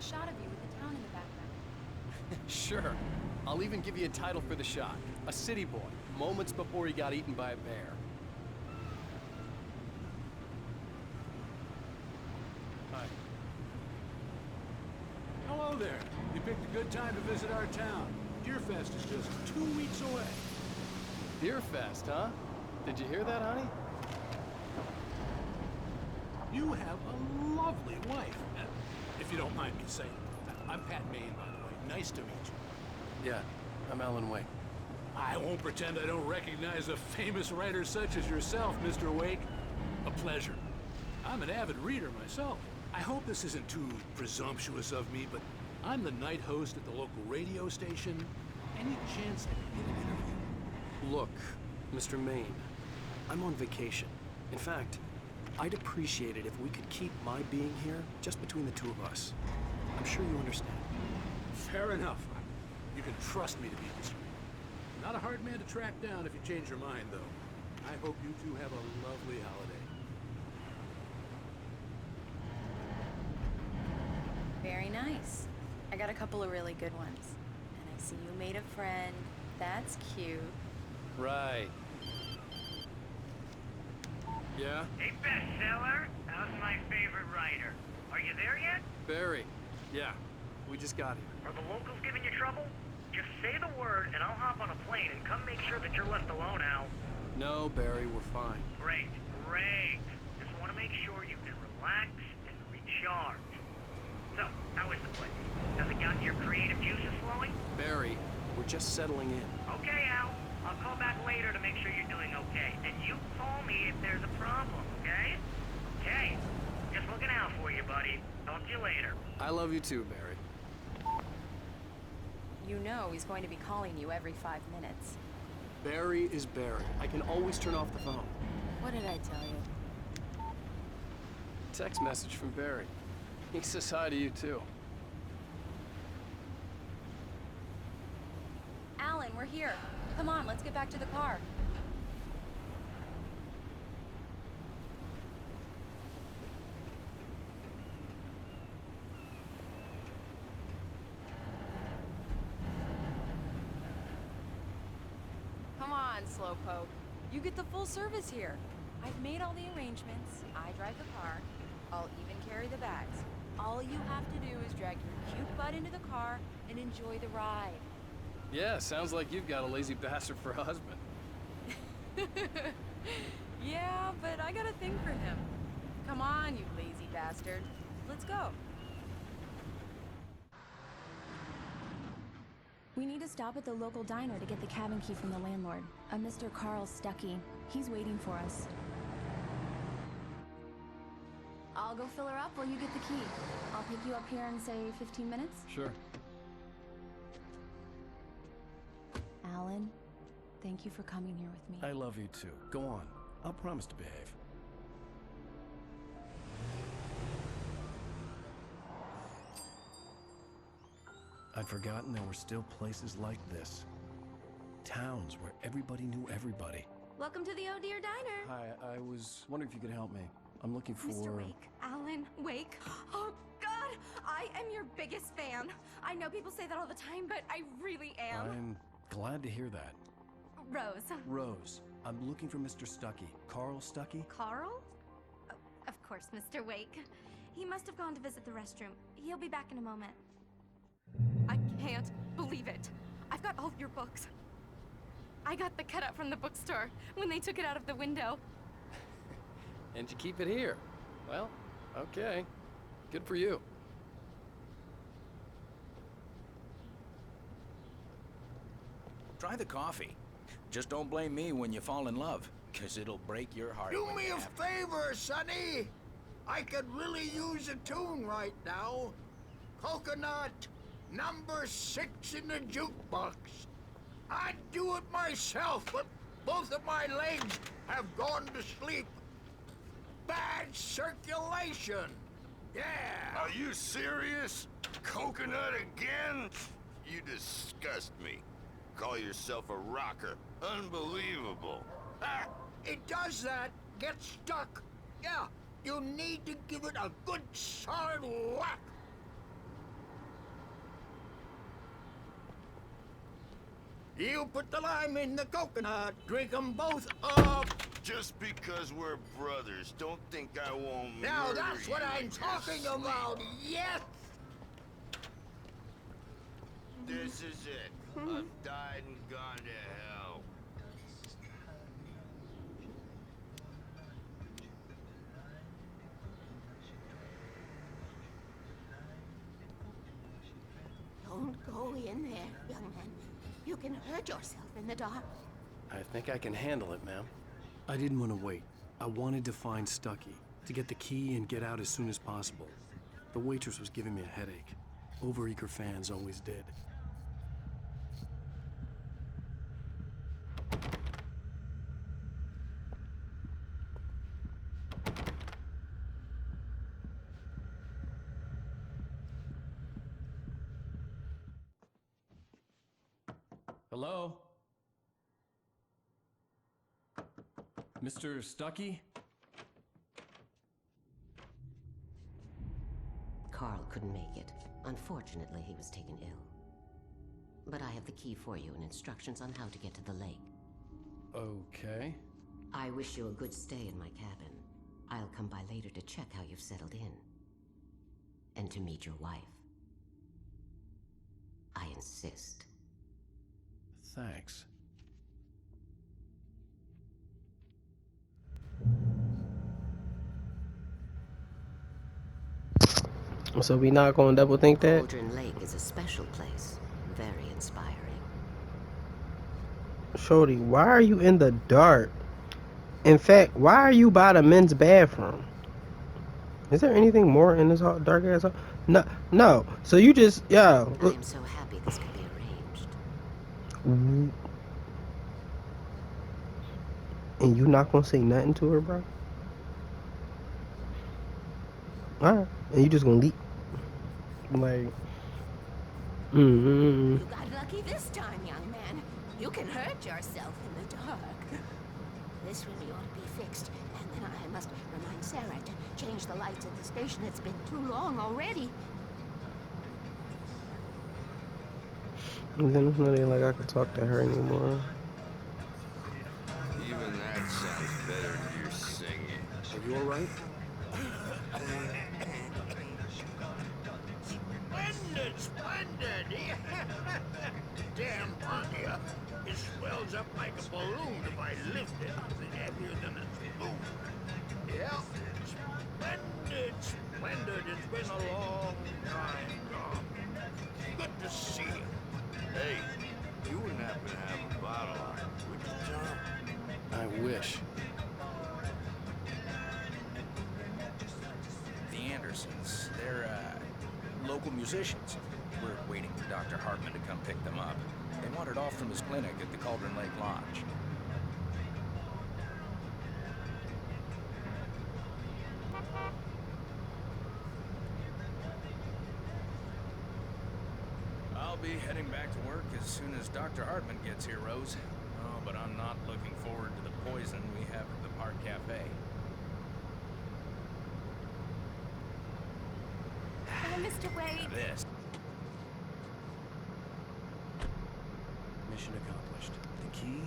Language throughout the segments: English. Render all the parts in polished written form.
a shot of you with the town in the background. Sure. I'll even give you a title for the shot. A city boy, moments before he got eaten by a bear. Hi. Hello there. You picked a good time to visit our town. Deerfest is just 2 weeks away. Deerfest, huh? Did you hear that, honey? You have a lovely wife. If you don't mind me saying. I'm Pat Maine, by the way. Nice to meet you. Yeah, I'm Alan Wake. I won't pretend I don't recognize a famous writer such as yourself, Mr. Wake. A pleasure. I'm an avid reader myself. I hope this isn't too presumptuous of me, but I'm the night host at the local radio station. Any chance I could get an interview? Look, Mr. Maine, I'm on vacation. In fact, I'd appreciate it if we could keep my being here just between the two of us. I'm sure you understand. Fair enough. You can trust me to be discreet. Not a hard man to track down if you change your mind, though. I hope you two have a lovely holiday. Very nice. I got a couple of really good ones. And I see you made a friend. That's cute. Right. Yeah? Hey, bestseller. How's my favorite writer? Are you there yet? Barry. Yeah, we just got here. Are the locals giving you trouble? Just say the word and I'll hop on a plane and come make sure that you're left alone, Al. No, Barry, we're fine. Great, great. Just want to make sure you can relax and recharge. So, how is the place? Has it gotten your creative juices flowing? Barry, we're just settling in. Okay, Al. I'll call back later to make sure you're doing okay. And you call me if there's a problem, okay? Okay. Just looking out for you, buddy. Talk to you later. I love you too, Barry. You know he's going to be calling you every 5 minutes. Barry is Barry. I can always turn off the phone. What did I tell you? Text message from Barry. He says hi to you too. Alan, we're here. Come on, let's get back to the car. Come on, Slowpoke. You get the full service here. I've made all the arrangements. I drive the car. I'll even carry the bags. All you have to do is drag your cute butt into the car and enjoy the ride. Yeah, sounds like you've got a lazy bastard for a husband. Yeah, but I got a thing for him. Come on, you lazy bastard. Let's go. We need to stop at the local diner to get the cabin key from the landlord, a Mr. Carl Stuckey. He's waiting for us. I'll go fill her up while you get the key. I'll pick you up here in, say, 15 minutes? Sure. Alan, thank you for coming here with me. I love you too. Go on. I'll promise to behave. I'd forgotten there were still places like this. Towns where everybody knew everybody. Welcome to the Oh Dear Diner. Hi, I was wondering if you could help me. I'm looking for... Mr. Wake. Alan Wake. Oh, God! I am your biggest fan. I know people say that all the time, but I really am. I'm glad to hear that. Rose. Rose, I'm looking for Mr. Stuckey. Carl Stuckey? Carl? Oh, of course, Mr. Wake. He must have gone to visit the restroom. He'll be back in a moment. I can't believe it. I've got all your books. I got the cutout from the bookstore when they took it out of the window. And you keep it here. Well, okay. Good for you. Try the coffee. Just don't blame me when you fall in love, 'cause it'll break your heart. Do when me you a have- favor, Sonny. I could really use a tune right now. Coconut, number 6 in the jukebox. I'd do it myself, but both of my legs have gone to sleep. Bad circulation. Yeah. Are you serious? Coconut again? You disgust me. Call yourself a rocker. Unbelievable. Ah, it does that. Get stuck. Yeah, you need to give it a good solid whack. You put the lime in the coconut, drink 'em both up. Just because we're brothers, don't think I won't Now murder that's what you I'm in your talking sleep. about, yes! This is it. I've died and gone to hell. Don't go in there, young man. You can hurt yourself in the dark. I think I can handle it, ma'am. I didn't want to wait. I wanted to find Stucky, to get the key and get out as soon as possible. The waitress was giving me a headache. Overeager fans always did. Hello? Mr. Stucky? Carl couldn't make it. Unfortunately, he was taken ill. But I have the key for you and instructions on how to get to the lake. Okay. I wish you a good stay in my cabin. I'll come by later to check how you've settled in. And to meet your wife. I insist. Thanks. So we not gonna double think that? Cauldron Lake is a special place. Very inspiring. Shorty, why are you in the dark? In fact, why are you by the men's bathroom? Is there anything more in this dark ass hall? No, no. So you just, yo. I am so happy this could be arranged. And you not gonna say nothing to her, bro? Alright. And you just gonna leave? Like, You got lucky this time, young man. You can hurt yourself in the dark. This really ought to be fixed. And then I must remind Sarah to change the lights at the station. It's been too long already. And then it's not even like I could talk to her anymore. Even that sounds better than your singing. Are you alright? Splendid, splendid! Damn Pontia. It swells up like a balloon if I lift it. It's heavier than a spoon. Yeah, splendid, splendid. It's been a long time, Tom. Good to see you. Hey, you wouldn't happen to have a bottle on you, would you, Tom? I wish. The Andersons, they're, local musicians. We're waiting for Dr. Hartman to come pick them up. They wandered off from his clinic at the Cauldron Lake Lodge. I'll be heading back to work as soon as Dr. Hartman gets here, Rose. Oh, but I'm not looking forward to the poison we have at the Park Cafe. Oh, Mr. Wade. Now this. Mission accomplished. The key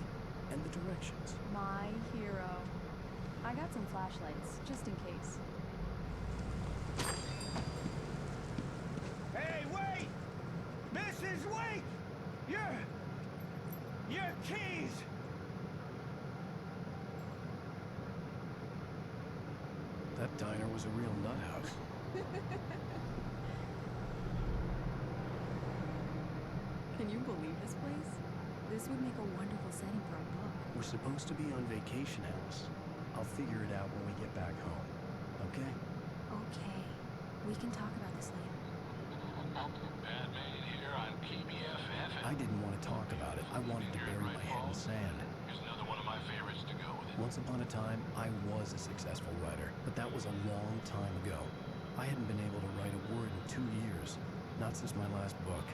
and the directions. My hero. I got some flashlights, just in case. Hey, wait! Mrs. Wake! Your keys! That diner was a real nut house. Can you believe this place? This would make a wonderful setting for a book. We're supposed to be on vacation, Alice. I'll figure it out when we get back home. Okay? Okay. We can talk about this later. Batman here on PBFF. I didn't want to talk about it. I wanted to bury my head in the sand. Here's another one of my favorites to go with it. Once upon a time, I was a successful writer, but that was a long time ago. I hadn't been able to write a word in 2 years. Not since my last book.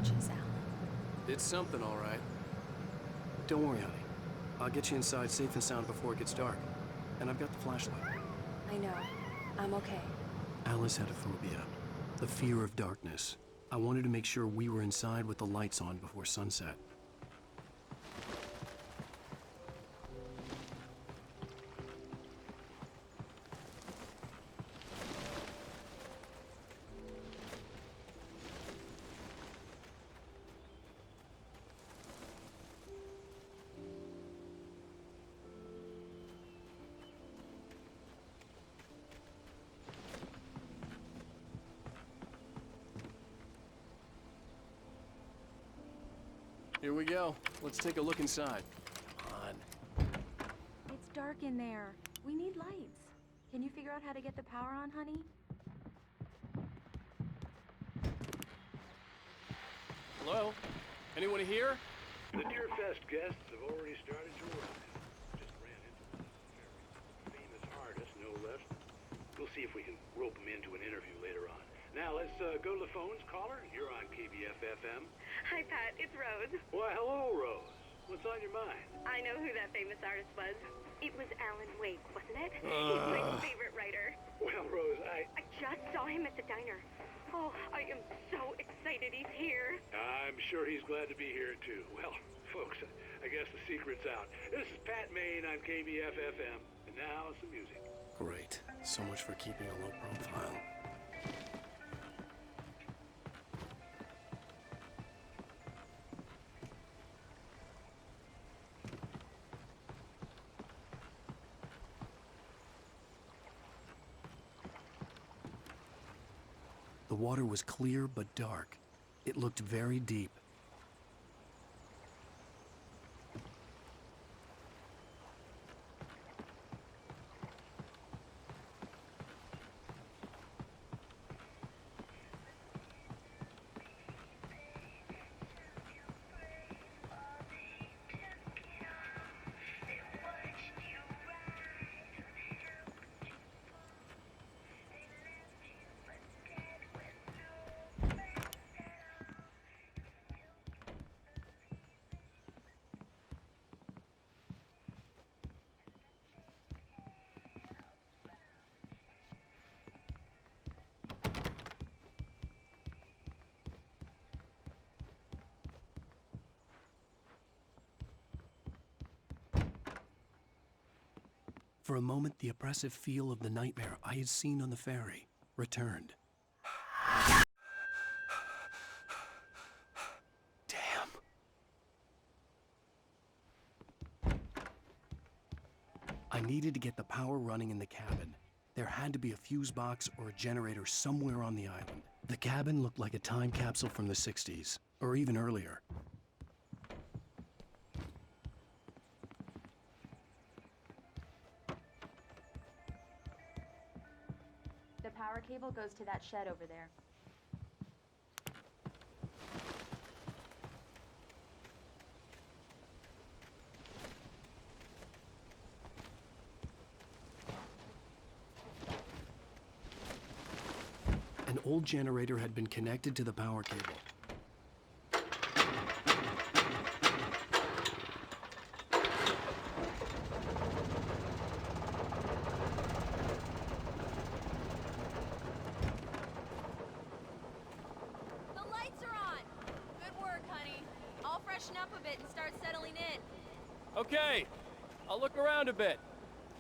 stitches, Alan. It's something, all right. Don't worry, honey. I'll get you inside safe and sound before it gets dark. And I've got the flashlight. I know. I'm okay. Alice had a phobia. The fear of darkness. I wanted to make sure we were inside with the lights on before sunset. Here we go. Let's take a look inside. Come on. It's dark in there. We need lights. Can you figure out how to get the power on, honey? Hello? Anyone here? The Deerfest guests have already started to arrive. Just ran into one of the very famous artists, no less. We'll see if we can rope them into an interview later on. Now let's go to the phones. Caller, you're on KBF-FM. Hi, Pat. It's Rose. Why, hello, Rose. What's on your mind? I know who that famous artist was. It was Alan Wake, wasn't it? He's my favorite writer. Well, Rose, I just saw him at the diner. Oh, I am so excited he's here. I'm sure he's glad to be here, too. Well, folks, I guess the secret's out. This is Pat Maine on KBF-FM. And now some music. Great. So much for keeping a low profile. The water was clear but dark. It looked very deep. For a moment, the oppressive feel of the nightmare I had seen on the ferry returned. Damn. I needed to get the power running in the cabin. There had to be a fuse box or a generator somewhere on the island. The cabin looked like a time capsule from the 60s, or even earlier. The power cable goes to that shed over there. An old generator had been connected to the power cable. The lights are on! Good work, honey. I'll freshen up a bit and start settling in. Okay, I'll look around a bit.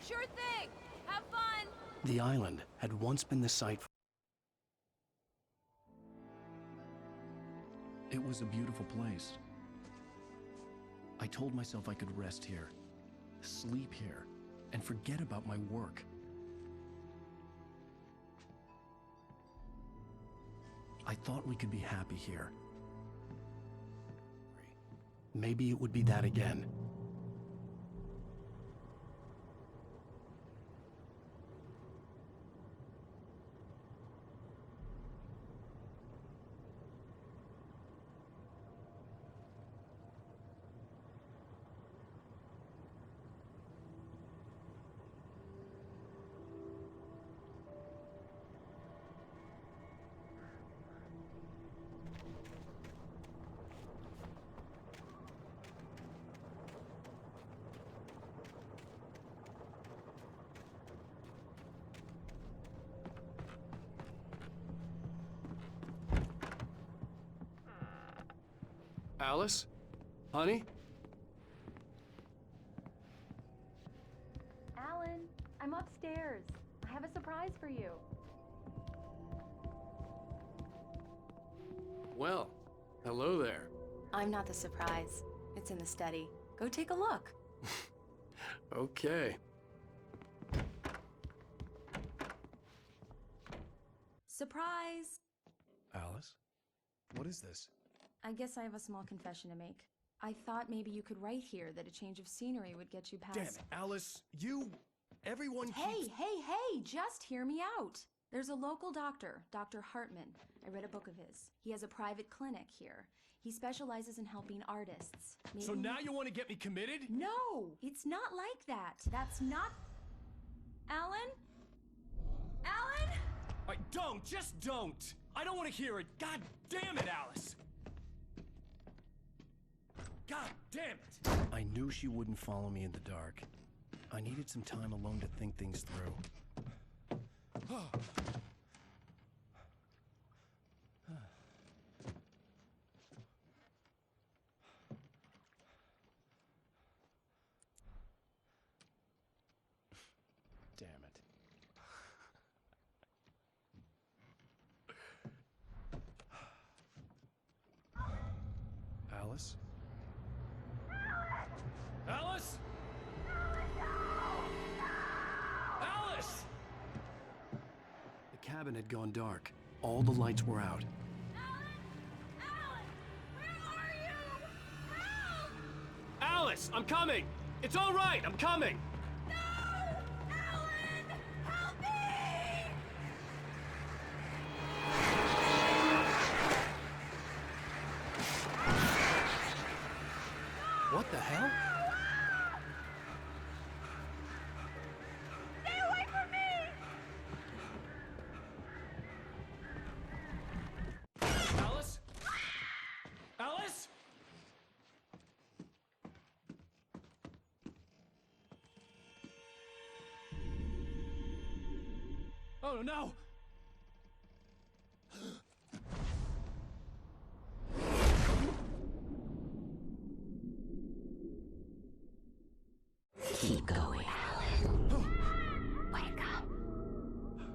Sure thing! Have fun! The island had once been the site for... It was a beautiful place. I told myself I could rest here, sleep here, and forget about my work. I thought we could be happy here. Maybe it would be that again. Alice? Honey? Alan, I'm upstairs. I have a surprise for you. Well, hello there. I'm not the surprise. It's in the study. Go take a look. Okay. Surprise! Alice? What is this? I guess I have a small confession to make. I thought maybe you could write here that a change of scenery would get you past... Damn it, Alice. Everyone Hey, just hear me out. There's a local doctor, Dr. Hartman. I read a book of his. He has a private clinic here. He specializes in helping artists. So now you want to get me committed? No, it's not like that. That's not... Alan? Alan? Just don't! I don't want to hear it. God damn it, Alice! God damn it! I knew she wouldn't follow me in the dark. I needed some time alone to think things through. Damn it. Alice? Alice? Alice! The cabin had gone dark. All the lights were out. Alice, I'm coming! It's all right, I'm coming! What the hell? Stay away from me! Alice? Alice? Oh no! Keep going, Alan. Wake up.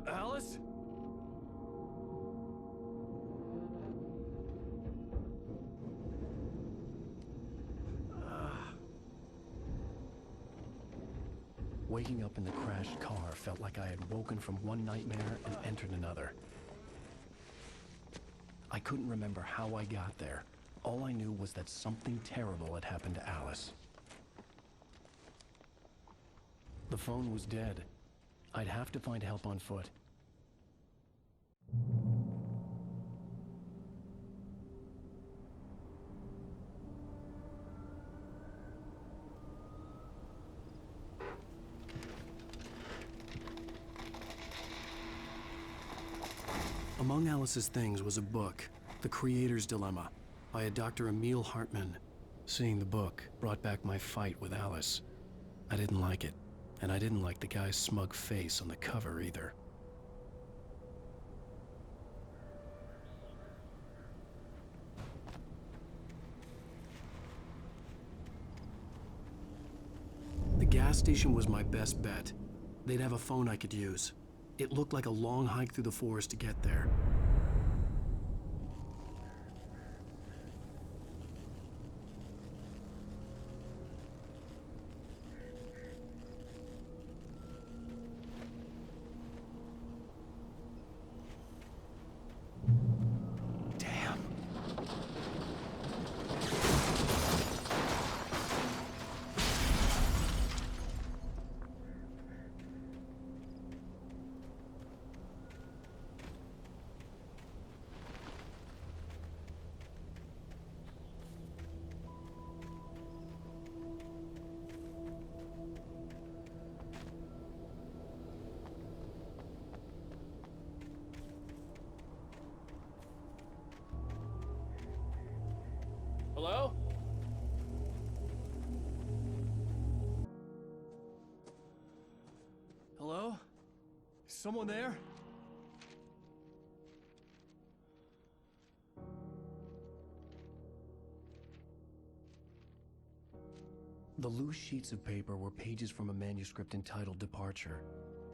Alice? Waking up in the crashed car felt like I had woken from one nightmare and entered another. I couldn't remember how I got there. All I knew was that something terrible had happened to Alice. The phone was dead. I'd have to find help on foot. Among Alice's things was a book, The Creator's Dilemma, by a Dr. Emil Hartman. Seeing the book brought back my fight with Alice. I didn't like it, and I didn't like the guy's smug face on the cover either. The gas station was my best bet. They'd have a phone I could use. It looked like a long hike through the forest to get there. Damn. Hello? Hello? Is someone there? The loose sheets of paper were pages from a manuscript entitled Departure.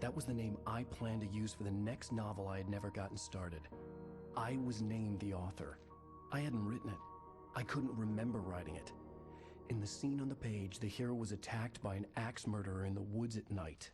That was the name I planned to use for the next novel I had never gotten started. I was named the author. I hadn't written it. I couldn't remember writing it. In the scene on the page, the hero was attacked by an axe murderer in the woods at night.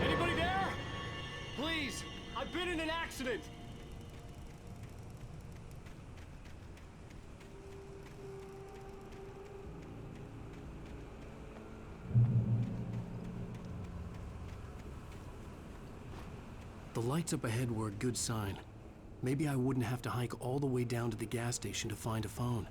Anybody there? Please, I've been in an accident. The lights up ahead were a good sign. Maybe I wouldn't have to hike all the way down to the gas station to find a phone.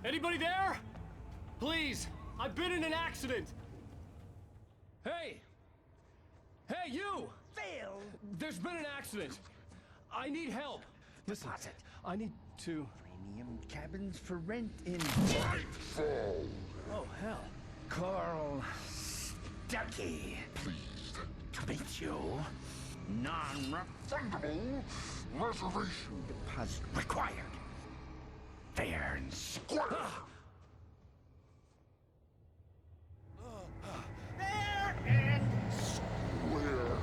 Anybody there? Please, I've been in an accident. Hey! Hey, you! Phil! There's been an accident. I need help. Listen, I need to... Premium cabins for rent in... Oh, hell. Carl Stuckey. Pleased To meet you. Non-refundable reservation deposit required. Fair and square. Fair and square.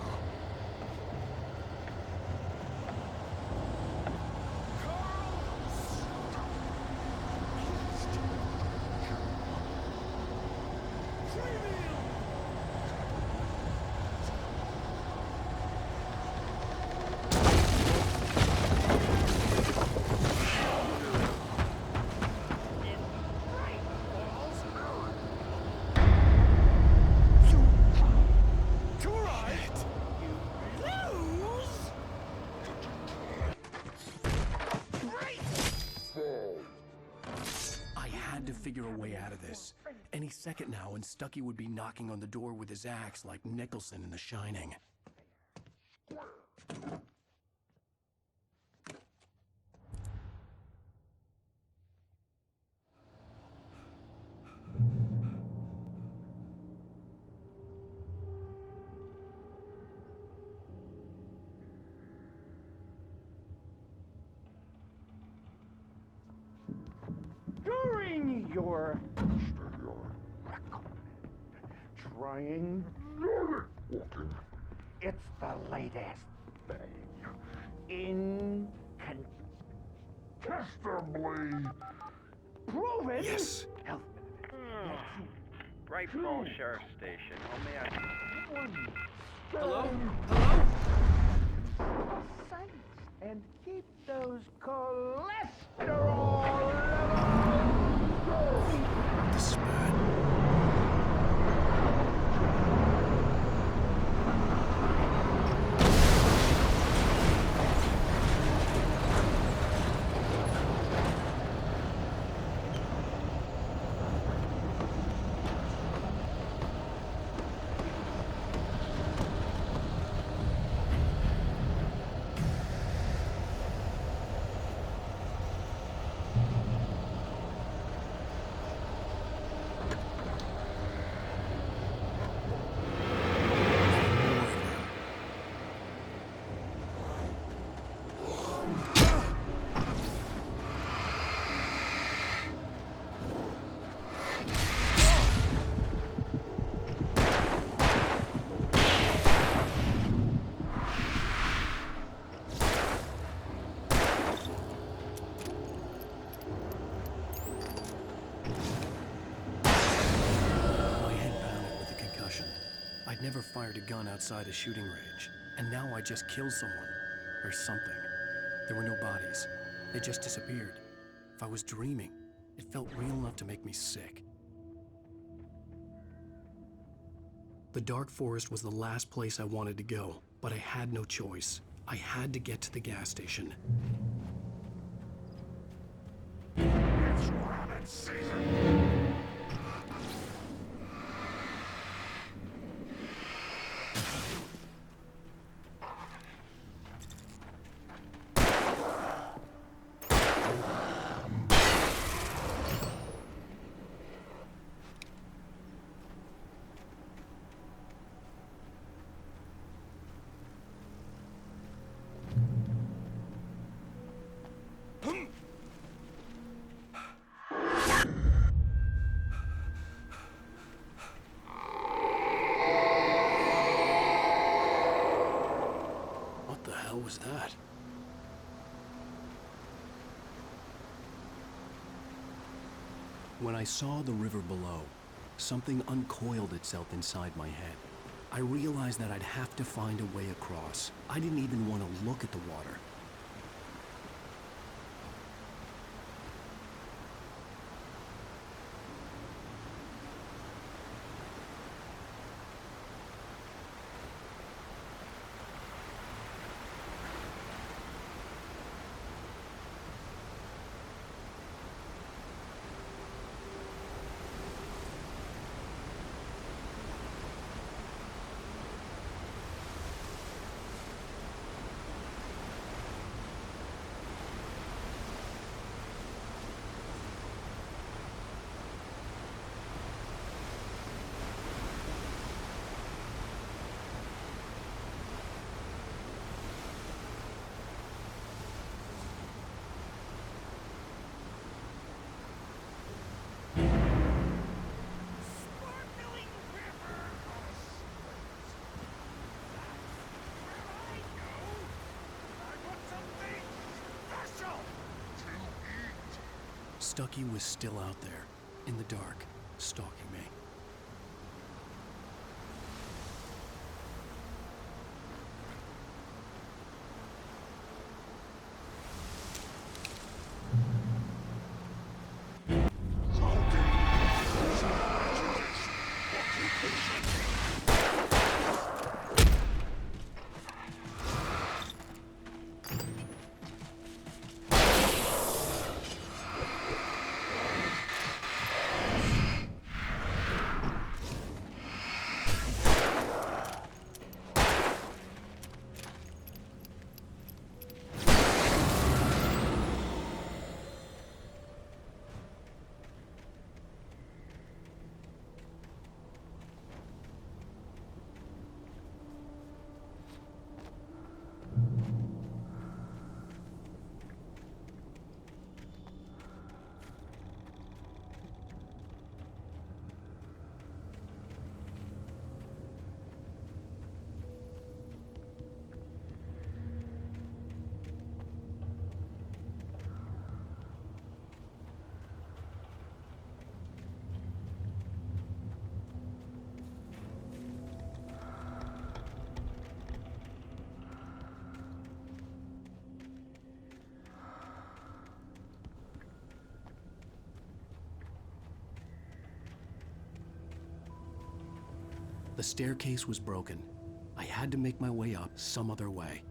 Figure a way out of this. Any second now, and Stuckey would be knocking on the door with his axe like Nicholson in The Shining. During your record, trying it's the latest thing. Incontestably proven. Yes. Health. Bright Falls Sheriff Station. How may I... Hello? Sight and keep those cholesterol levels. This is bad. never fired a gun outside a shooting range, and now I just killed someone. Or something. There were no bodies. They just disappeared. If I was dreaming, it felt real enough to make me sick. The dark forest was the last place I wanted to go, but I had no choice. I had to get to the gas station. It's rabbit season. What the hell was that? When I saw the river below, something uncoiled itself inside my head. I realized that I'd have to find a way across. I didn't even want to look at the water. Stucky was still out there, in the dark, stalking me. The staircase was broken. I had to make my way up some other way.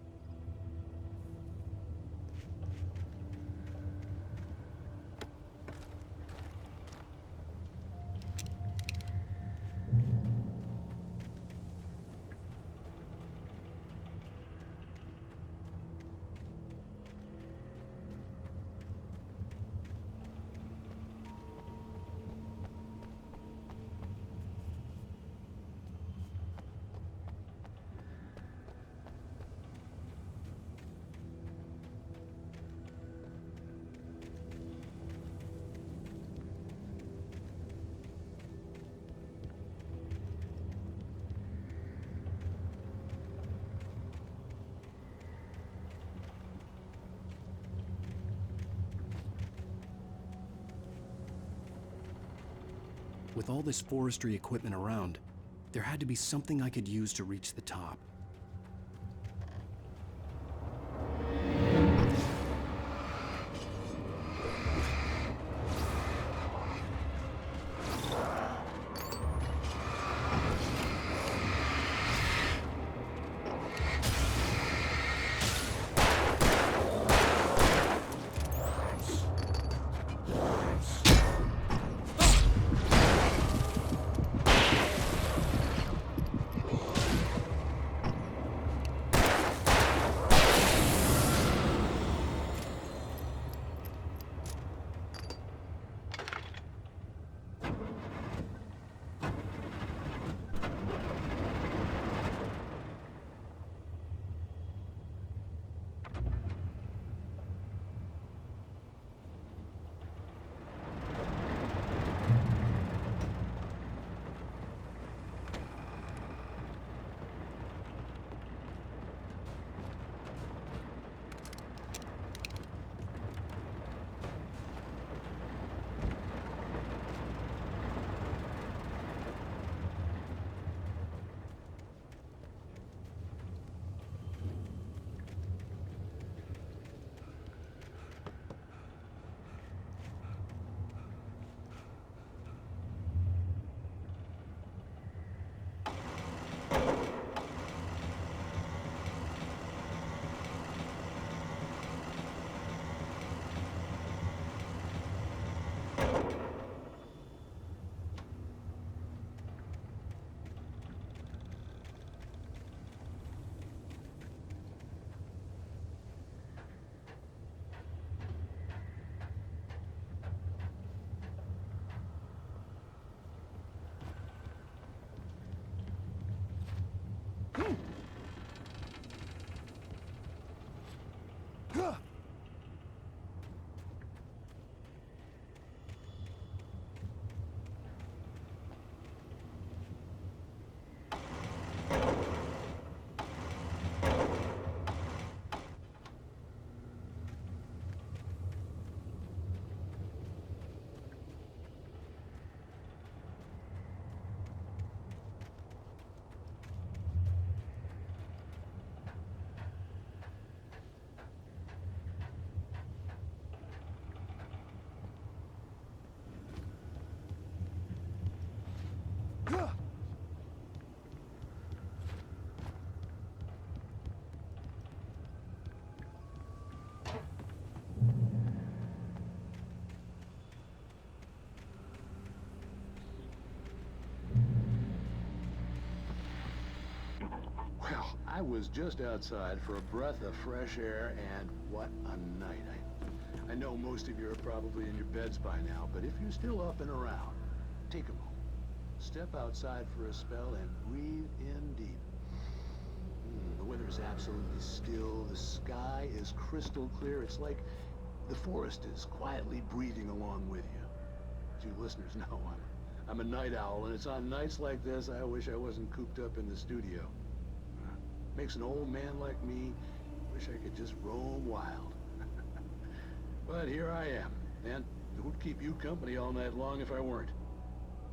With all this forestry equipment around, There had to be something I could use to reach the top. Well, I was just outside for a breath of fresh air, and what a night. I know most of you are probably in your beds by now, but if you're still up and around, take a moment. Step outside for a spell and breathe in deep. The weather is absolutely still. The sky is crystal clear. It's like the forest is quietly breathing along with you. As you listeners know, I'm a night owl, and it's on nights like this I wish I wasn't cooped up in the studio. Makes an old man like me wish I could just roam wild. But here I am, and it would keep you company all night long if I weren't.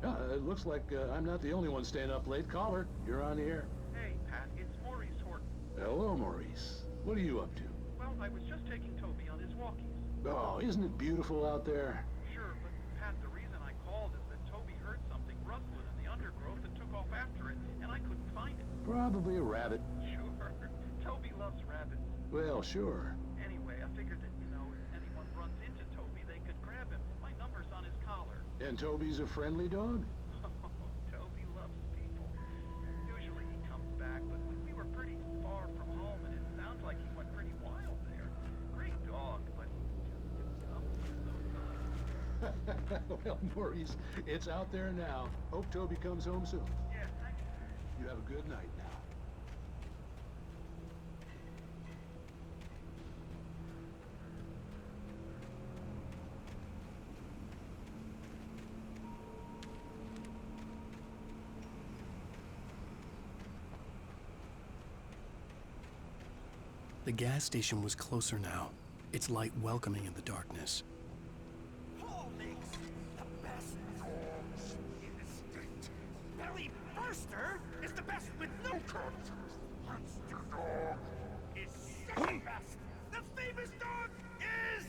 It looks like I'm not the only one staying up late. Caller, you're on the air. Hey, Pat, it's Maurice Horton. Hello, Maurice. What are you up to? Well, I was just taking Toby on his walkies. Oh, isn't it beautiful out there? Sure, but Pat, the reason I called is that Toby heard something rustling in the undergrowth and took off after it, and I couldn't find it. Probably a rabbit. Sure. Toby loves rabbits. Well, sure. Anyway, I figured that, if anyone runs into Toby, they could grab him. My number's on his collar. And Toby's a friendly dog? Toby loves people. Usually he comes back, but we were pretty far from home, and it sounds like he went pretty wild there. Great dog, but Well, Maurice, it's out there now. Hope Toby comes home soon. Yeah, thanks. You have a good night now. The gas station was closer now, its light welcoming in the darkness. Paul makes the best homes in the state. Very Master is the best with no cuts. Monster dog is second best. The famous dog is...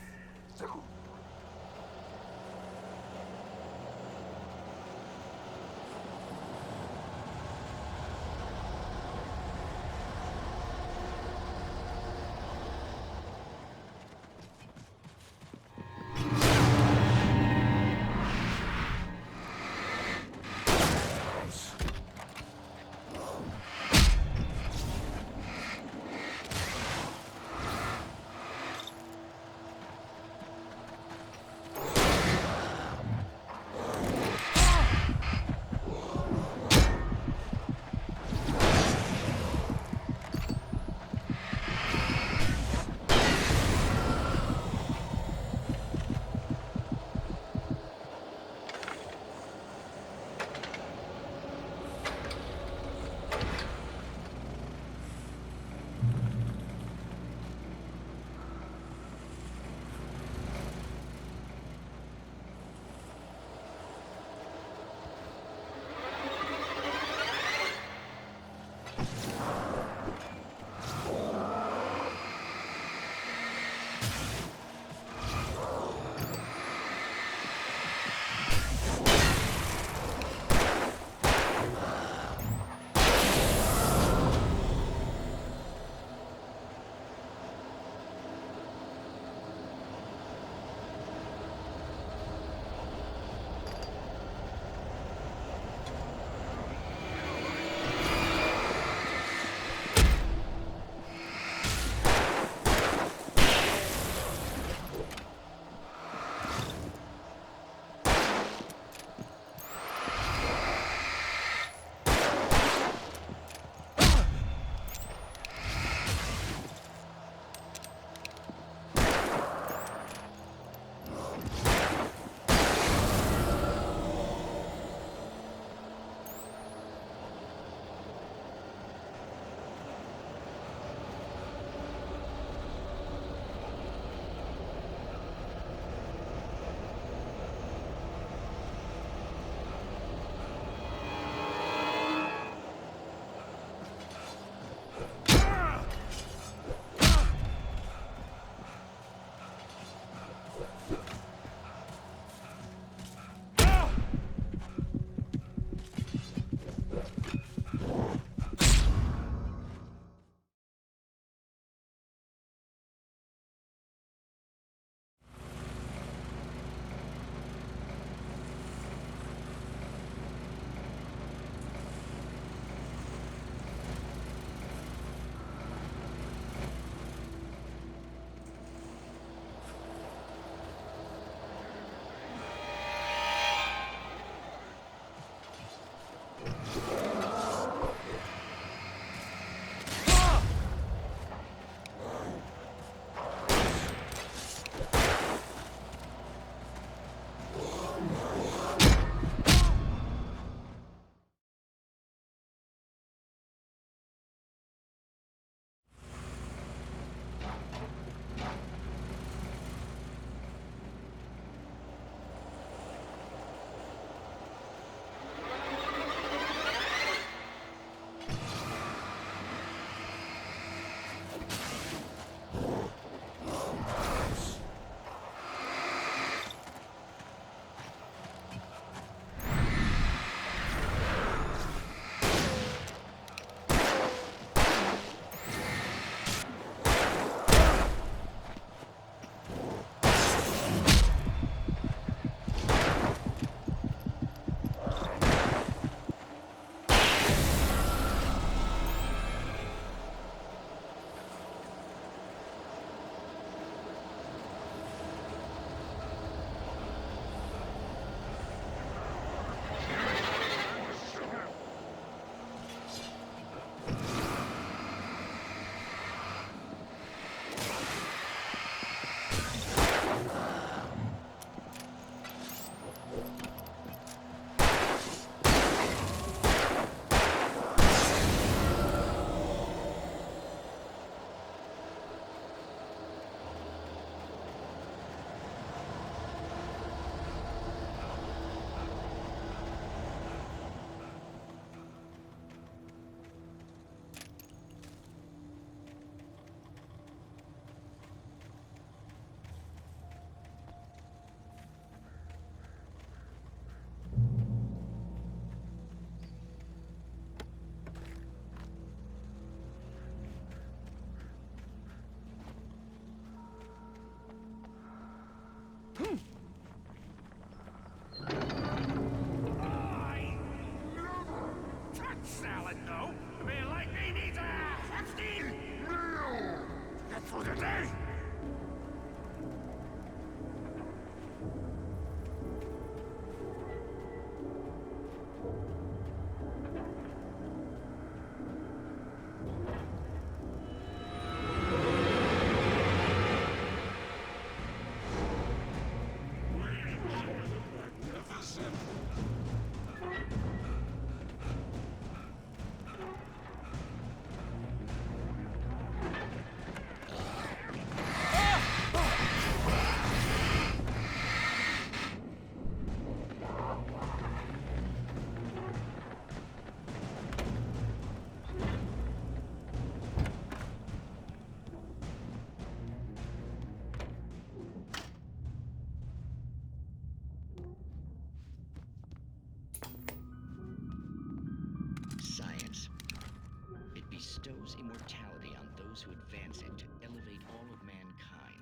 who advance it to elevate all of mankind.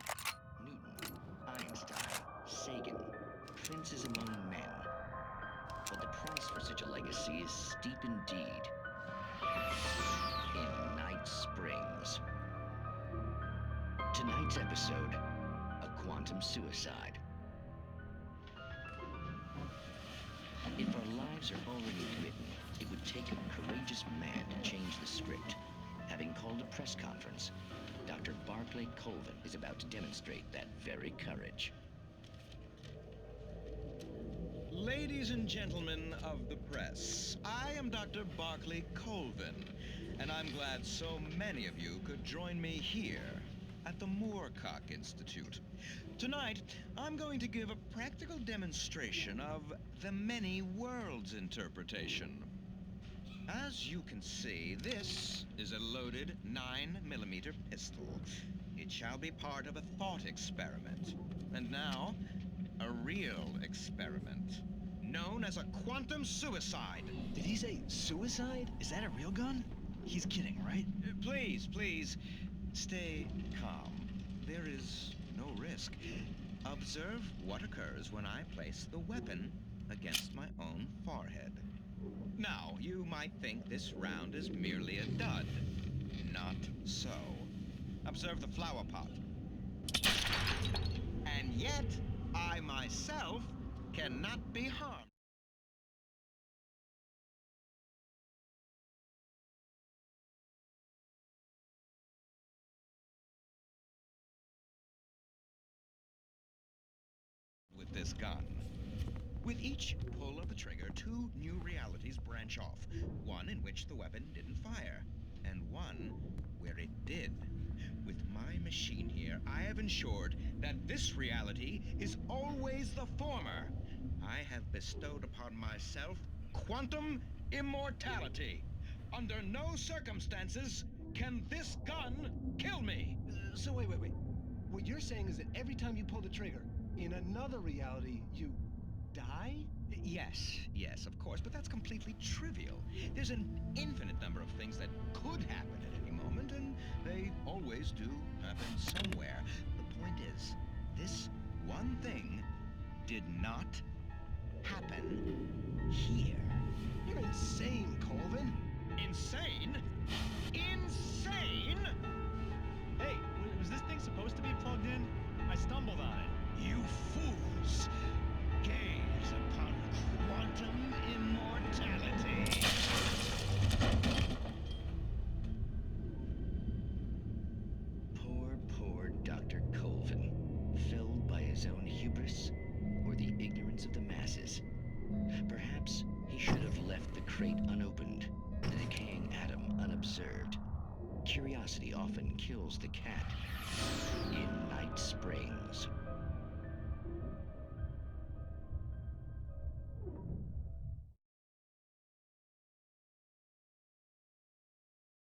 Newton, Einstein, Sagan, princes among men. But the price for such a legacy is steep indeed. In Night Springs. Tonight's episode, a quantum suicide. If our lives are already written, it would take a courageous man to change the script. Having called a press conference, Dr. Barclay Colvin is about to demonstrate that very courage. Ladies and gentlemen of the press, I am Dr. Barclay Colvin, and I'm glad so many of you could join me here at the Moorcock Institute. Tonight, I'm going to give a practical demonstration of the many worlds interpretation. As you can see, this is a loaded 9mm pistol. It shall be part of a thought experiment. And now, a real experiment, known as a quantum suicide. Did he say suicide? Is that a real gun? He's kidding, right? Please, stay calm. There is no risk. Observe what occurs when I place the weapon against my own forehead. Now, you might think this round is merely a dud. Not so. Observe the flower pot. And yet, I myself cannot be harmed. With this gun. With each pull of the trigger, two new realities branch off. One in which the weapon didn't fire, and one where it did. With my machine here, I have ensured that this reality is always the former. I have bestowed upon myself quantum immortality. Under no circumstances can this gun kill me. So wait. What you're saying is that every time you pull the trigger, in another reality, you die? Yes, of course, but that's completely trivial. There's an infinite number of things that could happen at any moment, and they always do happen somewhere. The point is, this one thing did not happen here. You're insane, Colvin. Insane? Insane? Hey, was this thing supposed to be plugged in? I stumbled on it. You fools! Gaze upon quantum immortality. Poor Dr. Colvin, felled by his own hubris or the ignorance of the masses. Perhaps he should have left the crate unopened, the decaying atom unobserved. Curiosity often kills the cat. In Night Springs.